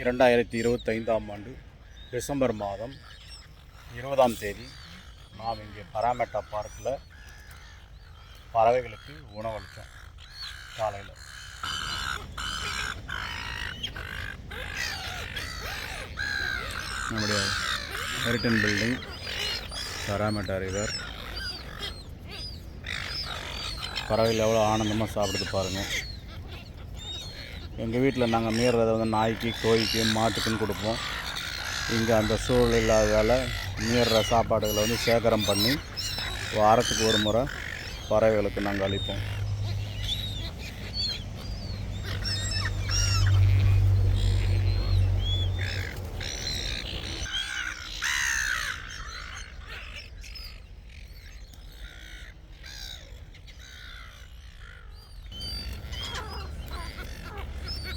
2025ஆம் ஆண்டு டிசம்பர் மாதம் 20ஆம் தேதி நாம் இங்கே பராமெட்டா பார்க்கில் பறவைகளுக்கு உணவளித்தோம். காலையில் நம்முடைய ஹெரிட்டன் பில்டிங், பராமெட்டா ரிவர், பறவைகள் எவ்வளோ ஆனந்தமாக சாப்பிடுது பாருங்கள். எங்கள் வீட்டில் நாங்கள் மீறதை நாய்க்கு, கோழிக்கு, மாட்டுக்குன்னு கொடுப்போம். இங்கே அந்த சூழல் இல்லாததால் மீறுற சாப்பாடுகளை சேகரம் பண்ணி வாரத்துக்கு ஒரு முறை பறவைகளுக்கு நாங்கள் அளிப்போம்.